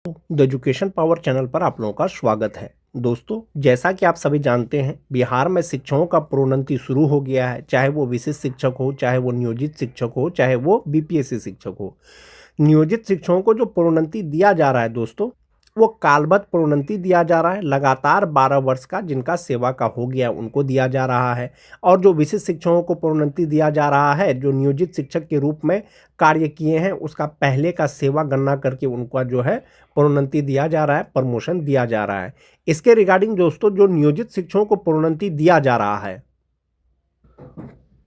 The education power channel पर आप लोगों का स्वागत है। दोस्तों, जैसा कि आप सभी जानते हैं, बिहार में शिक्षकों का प्रोन्नति शुरू हो गया है। चाहे वो विशिष्ट शिक्षक हो, चाहे वो नियोजित शिक्षक हो, चाहे वो बीपीएससी शिक्षक हो। नियोजित शिक्षकों को जो प्रोन्नति दिया जा रहा है दोस्तों, वो कालबद्ध प्रोन्नति दिया जा रहा है। लगातार 12 वर्ष का जिनका सेवा का हो गया उनको दिया जा रहा है। और जो विशिष्ट शिक्षकों को प्रोन्नति दिया जा रहा है, जो नियोजित शिक्षक के रूप में कार्य किए हैं, उसका पहले का सेवा गणना करके उनका जो है प्रोन्नति दिया जा रहा है, प्रमोशन दिया जा रहा है। इसके रिगार्डिंग दोस्तों, जो नियोजित शिक्षकों को प्रोन्नति दिया जा रहा है,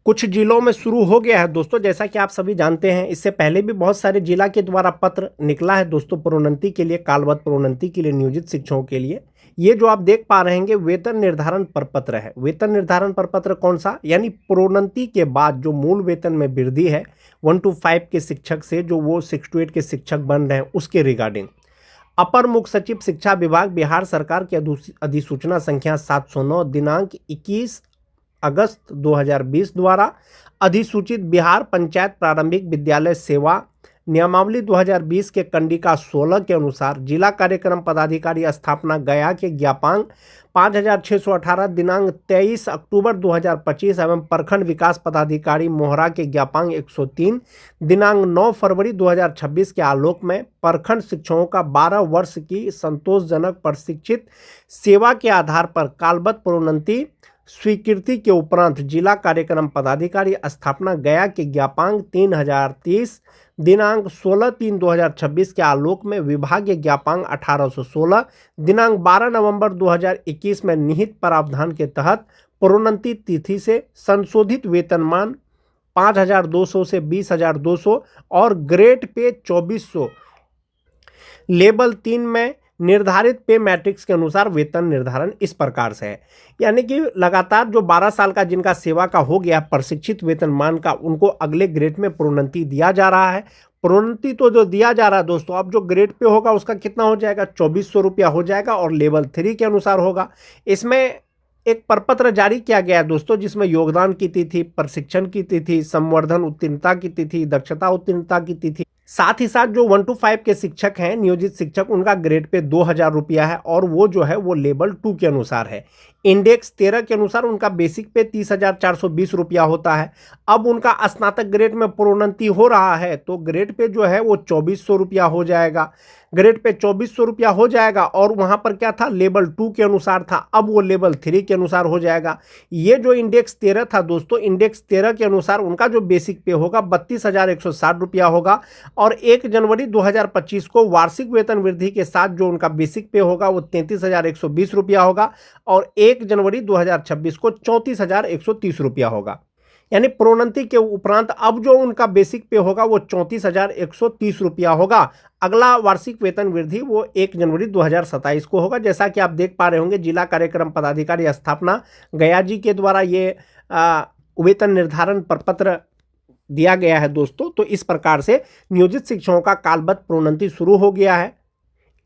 कुछ जिलों में शुरू हो गया है दोस्तों। जैसा कि आप सभी जानते हैं, इससे पहले भी बहुत सारे जिला के द्वारा पत्र निकला है दोस्तों प्रोन्नति के लिए, कालबद्ध प्रोन्नति के लिए नियोजित शिक्षकों के लिए। ये जो आप देख पा रहे हैं वेतन निर्धारण प्रपत्र है। वेतन निर्धारण प्रपत्र कौन सा? यानी प्रोन्नति के बाद जो मूल वेतन में वृद्धि है 1 to 5 के शिक्षक से जो वो 6 to 8 के शिक्षक बन रहे हैं, उसके रिगार्डिंग अपर मुख्य सचिव शिक्षा विभाग बिहार सरकार की अधिसूचना संख्या 709 दिनांक 21 अगस्त 2020 द्वारा अधिसूचित बिहार पंचायत प्रारंभिक विद्यालय सेवा नियमावली 2020 के कंडिका 16 के अनुसार जिला कार्यक्रम पदाधिकारी स्थापना गया के ज्ञापांक 5618 दिनांक 23 अक्टूबर 2025 एवं प्रखंड विकास पदाधिकारी मोहरा के ज्ञापांक 103 दिनांक 9 फरवरी 2026 के आलोक में प्रखंड शिक्षकों का 12 वर्ष की संतोषजनक प्रशिक्षित सेवा के आधार पर कालबद्ध प्रोन्नति स्वीकृति के उपरांत जिला कार्यक्रम पदाधिकारी स्थापना गया के ज्ञापांक 3030 दिनांक 16/3/2026 के आलोक में विभागीय ज्ञापांक 1816 दिनांक 12 नवंबर 2021 में निहित प्रावधान के तहत प्रोन्नति तिथि से संशोधित वेतनमान 5200 से 20200 और ग्रेड पे 2400 लेवल 3 में निर्धारित पे मैट्रिक्स के अनुसार वेतन निर्धारण इस प्रकार से है। यानी कि लगातार जो 12 साल का जिनका सेवा का हो गया प्रशिक्षित वेतनमान का, उनको अगले ग्रेड में प्रोन्नति दिया जा रहा है। प्रोन्नति तो जो दिया जा रहा है दोस्तों, अब जो ग्रेड पे होगा उसका कितना हो जाएगा? 2400 रुपया हो जाएगा और लेवल 3 के अनुसार होगा। इसमें एक प्रपत्र जारी किया गया है दोस्तों, जिसमें योगदान की तिथि, प्रशिक्षण की तिथि, संवर्धन उत्तीर्णता की तिथि, दक्षता उत्तीर्णता की तिथि, साथ ही साथ जो 1 to 5 के शिक्षक हैं नियोजित शिक्षक, उनका ग्रेड पे 2000 रुपया है और वो जो है वो लेवल 2 के अनुसार है। इंडेक्स 13 के अनुसार उनका बेसिक पे 30,420 रुपया होता है। अब उनका स्नातक ग्रेड में प्रोन्नति हो रहा है तो ग्रेड पे जो है वो 2400 रुपया हो जाएगा। ग्रेड पे 2400 रुपया हो जाएगा और वहाँ पर क्या था? लेवल 2 के अनुसार था, अब वो लेवल 3 के अनुसार हो जाएगा। ये जो इंडेक्स 13 था दोस्तों, इंडेक्स 13 के अनुसार उनका जो बेसिक पे होगा 32,160 रुपया होगा और 1 जनवरी 2025 को वार्षिक वेतन वृद्धि के साथ जो उनका बेसिक पे होगा वो 33,120 रुपया होगा और 1 जनवरी 2026 को 34,130 रुपया होगा। यानी प्रोन्नति के उपरांत अब जो उनका बेसिक पे होगा वो 34,130 रुपया होगा। अगला वार्षिक वेतन वृद्धि वो 1 जनवरी 2027 को होगा। जैसा कि आप देख पा रहे होंगे, जिला कार्यक्रम पदाधिकारी स्थापना गया जी के द्वारा ये वेतन निर्धारण प्रपत्र दिया गया है दोस्तों। तो इस प्रकार से नियोजित शिक्षकों का कालबद्ध प्रोन्नति शुरू हो गया है।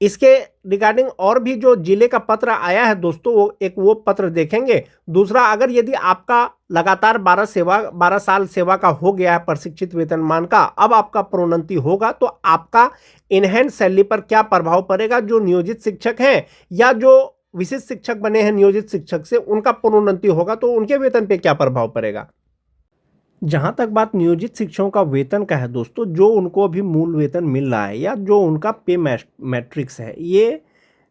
इसके रिगार्डिंग और भी जो जिले का पत्र आया है दोस्तों, वो पत्र देखेंगे। दूसरा, अगर यदि आपका लगातार 12 साल सेवा का हो गया है प्रशिक्षित वेतनमान का, अब आपका प्रोन्नति होगा तो आपका इनहैंस सैलरी पर क्या प्रभाव पड़ेगा? जो नियोजित शिक्षक हैं या जो विशिष्ट शिक्षक बने हैं नियोजित शिक्षक से, उनका प्रोन्नति होगा तो उनके वेतन पे क्या प्रभाव पड़ेगा? जहां तक बात नियोजित शिक्षकों का वेतन का है दोस्तों, जो उनको अभी मूल वेतन मिल रहा है या जो उनका पे मैट्रिक्स है, ये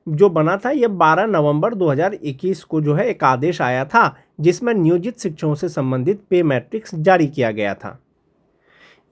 जो बना था ये 12 नवंबर 2021 को जो है एक आदेश आया था, जिसमें नियोजित शिक्षकों से संबंधित पे मैट्रिक्स जारी किया गया था।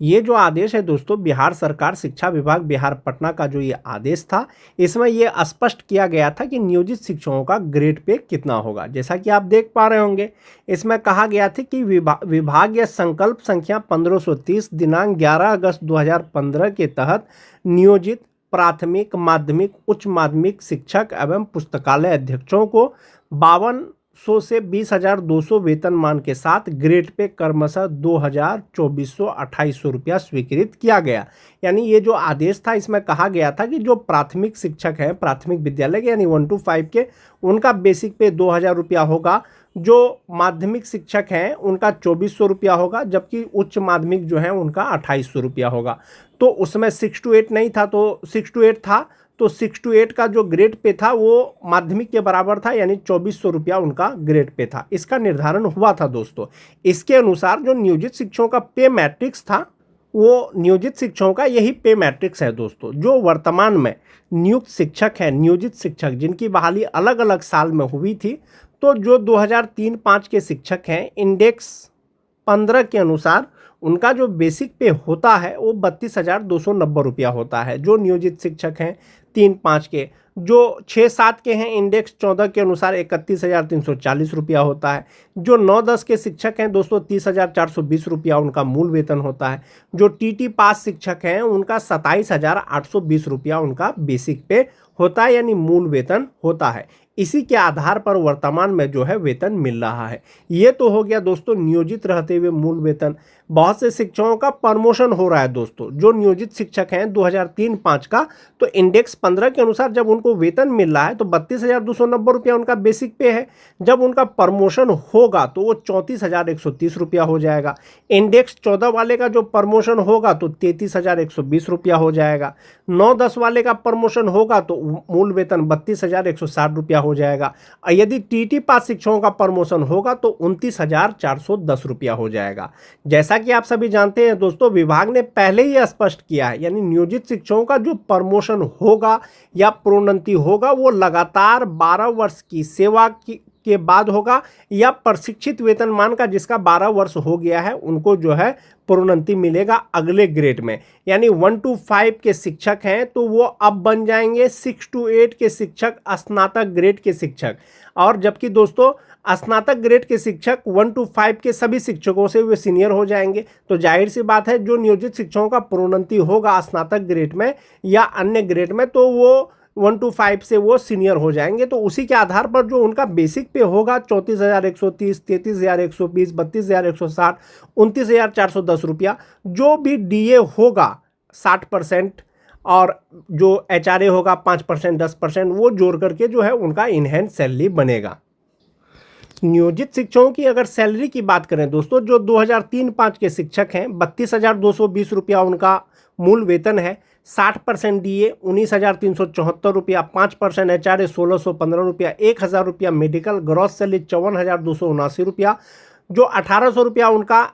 ये जो आदेश है दोस्तों, बिहार सरकार शिक्षा विभाग बिहार पटना का जो ये आदेश था, इसमें ये स्पष्ट किया गया था कि नियोजित शिक्षकों का ग्रेड पे कितना होगा। जैसा कि आप देख पा रहे होंगे, इसमें कहा गया था कि विभागीय संकल्प संख्या 1530 दिनांक 11 अगस्त 2015 के तहत नियोजित प्राथमिक, माध्यमिक, उच्च माध्यमिक शिक्षक एवं पुस्तकालय अध्यक्षों को 5200 से 20,200 वेतनमान के साथ ग्रेड पे क्रमशः 2,000, 2,400, 2,800 रुपया स्वीकृत किया गया। यानी ये जो आदेश था, इसमें कहा गया था कि जो प्राथमिक शिक्षक हैं प्राथमिक विद्यालय के यानी 1 to 5 के, उनका बेसिक पे 2,000 रुपया होगा। जो माध्यमिक शिक्षक हैं उनका 2,400 रुपया होगा, जबकि उच्च माध्यमिक जो है उनका 2,800 रुपया होगा। तो उसमें 6 to 8 नहीं था, तो 6 to 8 था तो 6 to 8 का जो ग्रेड पे था वो माध्यमिक के बराबर था, यानी 2400 रुपया उनका ग्रेड पे था। इसका निर्धारण हुआ था दोस्तों। इसके अनुसार जो नियोजित शिक्षकों का पे मैट्रिक्स था, वो नियोजित शिक्षकों का यही पे मैट्रिक्स है दोस्तों। जो वर्तमान में नियुक्त शिक्षक हैं, नियोजित शिक्षक जिनकी बहाली अलग अलग साल में हुई थी, तो जो 2003-05 के शिक्षक हैं, इंडेक्स 15 के अनुसार उनका जो बेसिक पे होता है वो 32,290 रुपया होता है, जो नियोजित शिक्षक हैं 3-5 के। जो 6-7 के हैं, इंडेक्स 14 के अनुसार 31,340 रुपया होता है। जो 9-10 के शिक्षक हैं दोस्तों, 30,420 रुपया उनका मूल वेतन होता है। जो टीटी पास शिक्षक हैं उनका 27,820 रुपया उनका बेसिक पे होता है, यानी मूल वेतन होता है। इसी के आधार पर वर्तमान में जो है वेतन मिल रहा है। ये तो हो गया दोस्तों नियोजित रहते हुए मूल वेतन। बहुत से शिक्षकों का प्रमोशन हो रहा है दोस्तों। जो नियोजित शिक्षक हैं 2003-05 का, तो इंडेक्स 15 के अनुसार जब उनको वेतन मिल रहा है तो 32,290 रुपया उनका बेसिक पे है। जब उनका प्रमोशन होगा तो वो 34,130 रुपया हो जाएगा। इंडेक्स 14 वाले का जो प्रमोशन होगा तो 33,120 रुपया हो जाएगा। 9-10 वाले का प्रमोशन होगा तो मूल वेतन 32,160 रुपया हो जाएगा। और यदि टीटी पास शिक्षकों का प्रमोशन होगा तो 29,410 रुपया हो जाएगा। जैसा कि आप सभी जानते हैं दोस्तों, विभाग ने पहले ही स्पष्ट किया है, यानी नियोजित शिक्षकों का जो प्रमोशन होगा या प्रोन्नति होगा वो लगातार 12 वर्ष की सेवा के बाद होगा, या प्रशिक्षित वेतनमान का जिसका 12 वर्ष हो गया है उनको जो है प्रोन्नति मिलेगा अगले ग्रेड में। यानी 1 to 5 के शिक्षक हैं तो वो अब बन जाएंगे 6 to 8 के शिक्षक, स्नातक ग्रेड के शिक्षक। और जबकि दोस्तों स्नातक ग्रेड के शिक्षक 1 to 5 के सभी शिक्षकों से वे सीनियर हो जाएंगे। तो जाहिर सी बात है जो नियोजित शिक्षकों का प्रोन्नति होगा स्नातक ग्रेड में या अन्य ग्रेड में, तो वो 1 to 5 से वो सीनियर हो जाएंगे। तो उसी के आधार पर जो उनका बेसिक पे होगा 34,130, 33,120, 32,160, 29,410 रुपया, जो भी डीए होगा 60% और जो एचआरए होगा 5%, 10%, वो जोड़ करके जो है उनका इनहैंस सैलरी बनेगा। नियोजित शिक्षकों की अगर सैलरी की बात करें दोस्तों, जो 2003-05 के शिक्षक हैं 32,220 रुपया उनका मूल वेतन है। 60% डीए 19,374 रुपया, 5% एचआरए 1,615 रुपया, 1,000 रुपया मेडिकल, ग्रॉस सैलरी 54,279 रुपया। जो 1,800 रुपया उनका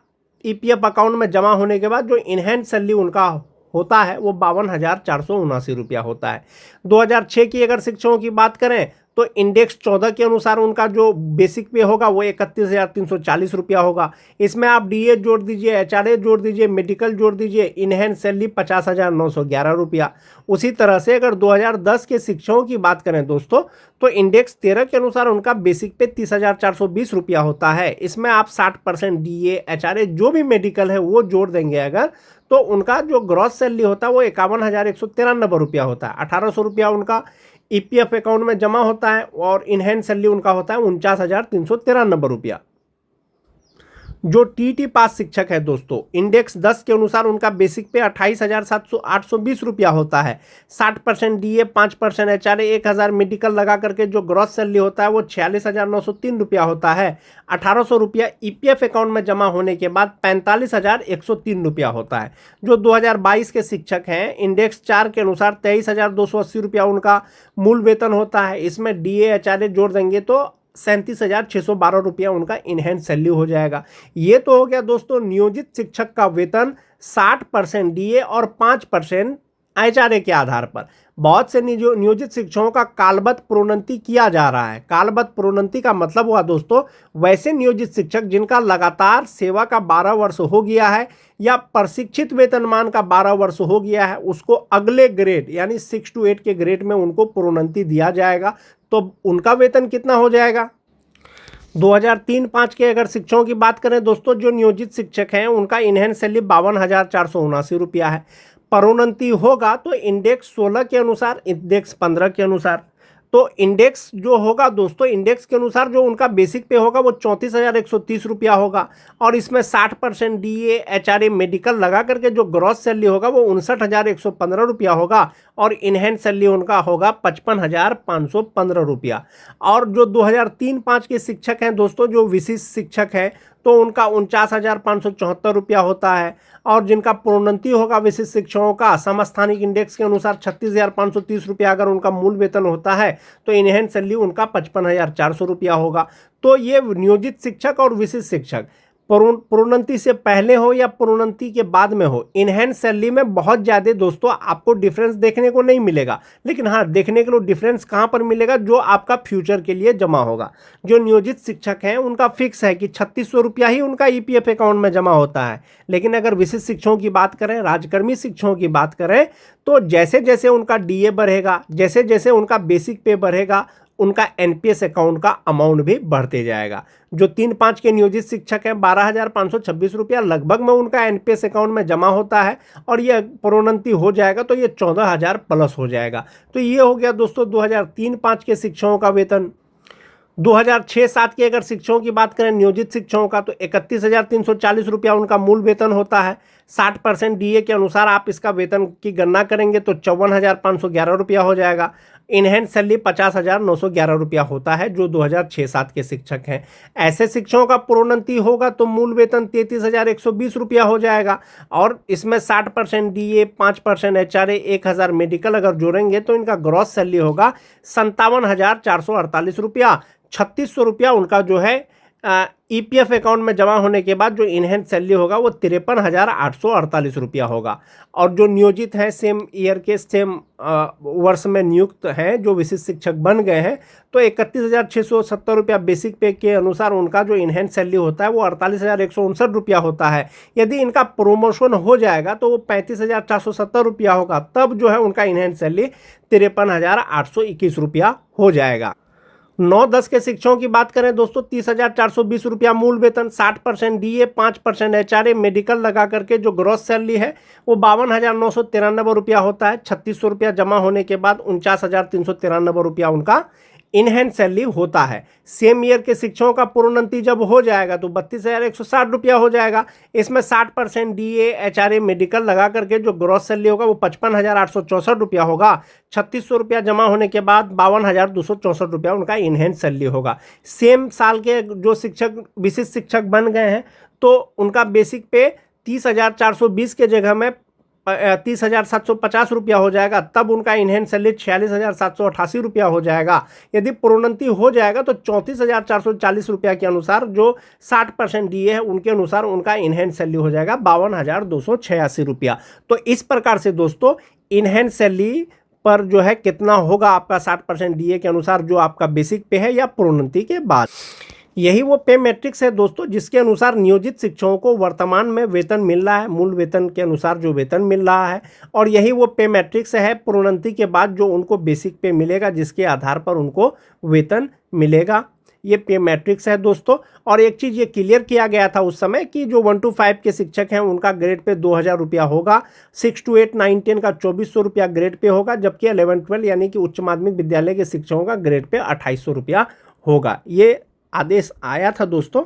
ईपीएफ अकाउंट में जमा होने के बाद जो इनहैंस सैलरी उनका होता है वो 52,479 रुपया होता है। 2006 की अगर शिक्षकों की बात करें तो इंडेक्स 14 के अनुसार उनका जो बेसिक पे होगा वो 31,340 रुपया होगा। इसमें आप डीए जोड़ दीजिए, एचआरए जोड़ दीजिए, मेडिकल जोड़ दीजिए, इनहैंस सैलरी 50,911 रुपया। उसी तरह से अगर 2010 के शिक्षकों की बात करें दोस्तों, तो इंडेक्स 13 के अनुसार उनका बेसिक पे 30,420 रुपया होता है। इसमें आप 60% डीए, एचआरए, जो भी मेडिकल है वो जोड़ देंगे अगर, तो उनका जो ग्रॉस सैलरी होता है वो 51,193 रुपया होता है। 1,800 रुपया उनका ईपीएफ अकाउंट में जमा होता है और इनहैंस सैलरी उनका होता है 49,393 रुपया। जो टीटी पास शिक्षक है दोस्तों, इंडेक्स 10 के अनुसार उनका बेसिक पे 28,820 रुपया होता है। 60% डीए, 5% एचआरए, 1,000 मेडिकल लगा करके जो ग्रॉस सैलरी होता है वो 46,903 रुपया होता है। 1,800 रुपया ईपीएफ अकाउंट में जमा होने के बाद 45,103 रुपया होता है। जो 2022 के शिक्षक हैं, इंडेक्स 4 के अनुसार 23,280 रुपया उनका मूल वेतन होता है। इसमें डीए, एचआरए जोड़ देंगे तो 37,612 रुपया उनका इनहैंस सैलरी हो जाएगा। ये तो हो गया दोस्तों नियोजित शिक्षक का वेतन 60% डीए और 5% एचआरए के आधार पर। बहुत से नियोजित शिक्षकों का कालबद्ध प्रोन्नति किया जा रहा है। कालबद्ध प्रोन्नति का मतलब हुआ दोस्तों वैसे नियोजित शिक्षक जिनका लगातार सेवा का 12 वर्ष हो गया है या प्रशिक्षित वेतनमान का 12 वर्ष हो गया है, उसको अगले ग्रेड यानी 6 to 8 के ग्रेड में उनको प्रोन्नति दिया जाएगा। तो उनका वेतन कितना हो जाएगा? 2003-05 के अगर शिक्षकों की बात करें दोस्तों, जो नियोजित शिक्षक हैं उनका इनहैंस सैलरी 52,479 रुपया है। प्रोन्नति होगा तो इंडेक्स 16 के अनुसार, इंडेक्स 15 के अनुसार। तो इंडेक्स जो होगा दोस्तों, इंडेक्स के अनुसार जो उनका बेसिक पे होगा वो 34,130 रुपया होगा और इसमें 60% डीए, एचआरए, मेडिकल लगा करके जो ग्रॉस सैलरी होगा वो 59,115 रुपया होगा और इनहैंस सैलरी उनका होगा 55,515 रुपया। और जो 2003-05 के शिक्षक हैं दोस्तों, जो विशिष्ट शिक्षक हैं, तो उनका 49,574 रुपया होता है। और जिनका प्रोन्नति होगा विशिष्ट शिक्षकों का समस्थानिक इंडेक्स के अनुसार 36,530 रुपया अगर उनका मूल वेतन होता है, तो इनहेंस सैलरी उनका 55,400 रुपया होगा। तो ये नियोजित शिक्षक और विशिष्ट शिक्षक प्रोन्नति से पहले हो या प्रोन्नति के बाद में हो, इनहेंस सैलरी में बहुत ज़्यादा दोस्तों आपको डिफरेंस देखने को नहीं मिलेगा। लेकिन हाँ, देखने के लिए डिफरेंस कहाँ पर मिलेगा, जो आपका फ्यूचर के लिए जमा होगा। जो नियोजित शिक्षक हैं उनका फिक्स है कि 3600 रुपया ही उनका ईपीएफ अकाउंट में जमा होता है। लेकिन अगर विशिष्ट शिक्षकों की बात करें, राजकर्मी शिक्षकों की बात करें, तो जैसे जैसे उनका डीए बढ़ेगा, जैसे जैसे उनका बेसिक पे बढ़ेगा, उनका एनपीएस अकाउंट का अमाउंट भी बढ़ते जाएगा। जो 3-5 के नियोजित शिक्षक हैं, 12,526 रुपया लगभग में उनका एनपीएस अकाउंट में जमा होता है, और ये प्रोन्नति हो जाएगा तो ये 14,000 प्लस हो जाएगा। तो ये हो गया दोस्तों 2003-5 के शिक्षकों का वेतन। 2006-7 के अगर शिक्षकों की बात करें नियोजित शिक्षकों का, तो 31,340 रुपया उनका मूल वेतन होता है। 60% डीए के अनुसार आप इसका वेतन की गणना करेंगे तो 54,511 रुपया हो जाएगा। इनहेंस सैलरी 50,911 रुपया होता है जो 2006-7 के शिक्षक हैं। ऐसे शिक्षकों का प्रोन्नति होगा तो मूल वेतन 33,120 रुपया हो जाएगा, और इसमें 60% डीए, 5% एचआरए, 1,000 मेडिकल अगर जोड़ेंगे तो इनका ग्रॉस सैलरी होगा 57,448 रुपया। 3600 रुपया उनका जो है ईपीएफ अकाउंट में जमा होने के बाद जो इनहेंस सैलरी होगा वो 53,848 रुपया होगा। और जो नियोजित हैं सेम ईयर के सेम वर्ष में नियुक्त हैं, जो विशिष्ट शिक्षक बन गए हैं, तो 31,670 रुपया बेसिक पे के अनुसार उनका जो इनहेंस सैलरी होता है वो 48,159 रुपया होता है। यदि इनका प्रोमोशन हो जाएगा तो वो 35,470 रुपया होगा, तब जो है उनका इनहेंस सैलरी 53,821 रुपया हो जाएगा। 9-10 के शिक्षकों की बात करें दोस्तों, 30,420 रुपया मूल वेतन, 60% डीए, 5% एचआरए, मेडिकल लगा करके जो ग्रॉस सैलरी है वो 52,993 रुपया होता है। 3600 रुपया जमा होने के बाद 49,393 रुपया उनका इनहेंस सैलरी होता है। सेम ईयर के शिक्षकों का प्रोन्नति जब हो जाएगा तो 32,160 रुपया हो जाएगा। इसमें 60% डीए, एचआरए, मेडिकल लगा करके जो ग्रॉस सैलरी होगा वो 55,864 रुपया होगा। 3600 रुपया जमा होने के बाद 52,264 रुपया उनका इनहेंस सैलरी होगा। सेम साल के जो शिक्षक विशिष्ट शिक्षक बन गए हैं तो उनका बेसिक पे 30,420 के जगह में 30,750 रुपया हो जाएगा, तब उनका इनहेंस सैलरी 46,788 रुपया हो जाएगा। यदि प्रोन्नति हो जाएगा तो 34,440 रुपया के अनुसार जो 60% डीए है उनके अनुसार उनका इनहेंस सैलरी हो जाएगा 52,286 रुपया। तो इस प्रकार से दोस्तों इनहेंस सैलरी पर जो है कितना होगा आपका 60% डीए के अनुसार, जो आपका बेसिक पे है या प्रोन्नति के बाद। यही वो पे मैट्रिक्स है दोस्तों जिसके अनुसार नियोजित शिक्षकों को वर्तमान में वेतन मिल रहा है, मूल वेतन के अनुसार जो वेतन मिल रहा है, और यही वो पे मैट्रिक्स है प्रोन्नति के बाद जो उनको बेसिक पे मिलेगा, जिसके आधार पर उनको वेतन मिलेगा। ये पे मैट्रिक्स है दोस्तों। और एक चीज़ ये क्लियर किया गया था उस समय कि जो 1 to 5 के शिक्षक हैं उनका ग्रेड पे 2,000 रुपया होगा, 6 to 8, 9, 10 का 2,400 रुपया ग्रेड पे होगा, जबकि 11, 12 यानी कि उच्च माध्यमिक विद्यालय के शिक्षकों का ग्रेड पे 2,800 रुपया होगा। ये आदेश आया था दोस्तों।